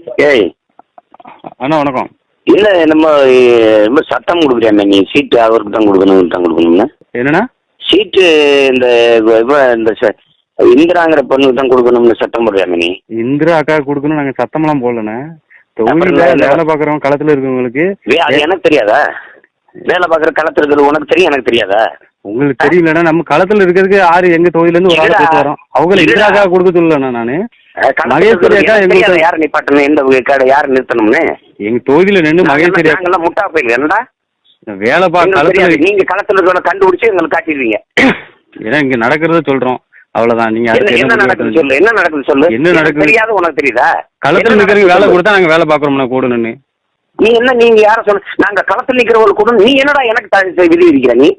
ஏய் அண்ணா வணக்கம். இல்லை நம்ம சட்டம் கொடுக்குறியாண்ணே, நீ சீட்டு அவருக்கு தான் கொடுக்கணும் தான் கொடுக்கணும்னா என்னண்ணா சீட்டு இந்த இந்த இந்திராங்கிற பொண்ணுக்கு தான் கொடுக்கணும்னு சட்டம் போடுறியாண்ணே நீ? இந்திரா அக்கா கொடுக்கணும் நாங்கள் சத்தமெல்லாம் போடலண்ணே. தொழில வேலை பார்க்குறவங்க களத்தில் இருக்கவங்களுக்கு அது எனக்கு தெரியாதா? வேலை பார்க்குற களத்தில் இருக்கிறது உனக்கு தெரியும், எனக்கு தெரியாதா? உங்களுக்கு தெரியலண்ணா, நம்ம களத்தில் இருக்கிறதுக்கு யாரு எங்க தொகுதியிலேருந்து ஒரு ஆள் போயிட்டு வரோம். அவங்க இந்திரா அக்கா கொடுக்க சொல்லலண்ணா. நான் மகேஸ்வரி அக்கா எங்களுக்கு யார் நிப்பாட்டணும், எந்த யார் நிறுத்தணும்னு எங்க தொகுதியில நின்று மகேஸ்வரி அக்கா முட்டா போயிருக்கு. என்னடா வேலை பார்க்க நீங்க களத்தில் இருக்கிற கண்டுபிடிச்சு எங்களுக்கு காட்டிடுவீங்க. ஏன்னா இங்க நடக்கிறத சொல்றோம், அவ்வளவுதான். நீங்க என்ன நடக்குது சொல்லு, என்ன நடக்குது சொல்லு. என்ன நடக்குது தெரியாது உனக்கு தெரியுதா? களத்தில் நிற்கிறவங்க வேலை கொடுத்தா நாங்க வேலை பார்க்குறோம்னா கூடணுன்னு. நீ என்ன, நீங்க யார சொல்ல? நாங்க களத்தில் நிற்கிறவங்களுக்கு கூட நீ என்னடா எனக்கு விதி விதிக்கிற? நீ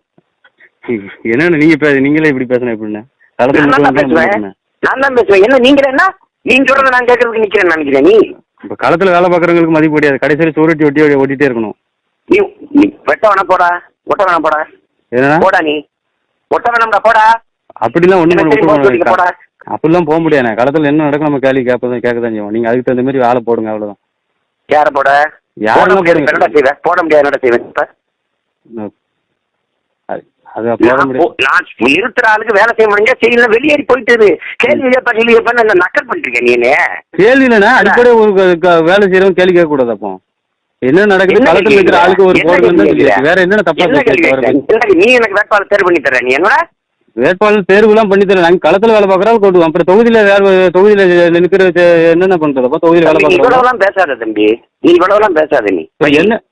என்னன்னு நீங்களே இப்படி பேசணும் எப்படின்னா? நான் தான் பேசுவேன். என்ன நீங்க என்ன நீங்க சொல்றத நான் கேட்கறதுக்கு நிக்கிறேன்னு நினைக்கிறேன். நீ இப்ப களத்துல வேலை பார்க்கறவங்களுக்கு மதிப்பு கிடையாது. கடைசியில் சோறுட்டி ஓட்டிட்டே இருக்கணும். நீ வெட்ட வேணா போடா, ஒட்ட வேணா போடா. என்ன போடா, நீ ஒட்ட வேணாம்டா போடா. அப்படிலாம் ஒண்ணு போடா, அப்படிலாம் போக முடியாது. களத்துல என்ன நடக்கும் நம்ம கேள்வி கேட்கதான் செய்வோம். நீங்க அதுக்கு தகுந்த மாதிரி வேலை போடுங்க, அவ்வளவுதான். யார போட? யாரும் போட முடியாது. என்னடா செய்வேன்? நிறுத்துற ஆளுக்கு வேலை செய்ய முடிஞ்சா செய்யல, வெளியேறி போயிட்டு கேள்வி நக்கல் பண்ணிருக்கேன். நீ கேள்வி இல்லைன்னா அடிப்படை ஒரு வேலை செய்யறவங்க கேள்வி கேட்க கூடாது. அப்போ என்ன நடக்குது? களத்தில் இருக்கிற ஆளுக்கு ஒரு வேற என்ன தப்பா? நீ எனக்கு வேட்பாளர் தேர்வு பண்ணி தர? நீ என்னடா வேட்பாளர் தேர்வு எல்லாம் பண்ணி தரேன். நாங்க களத்துல வேலை பார்க்கறோம் கொடுவோம். அப்புறம் தொகுதியில தொகுதியில நிற்கிற என்னென்ன பண்றதப்போ தொகுதியில வேலை பார்க்கறோம். இவ்வளவுலாம் பேசாத தம்பி, நீ இவ்வளவுலாம் பேசாத. நீ என்ன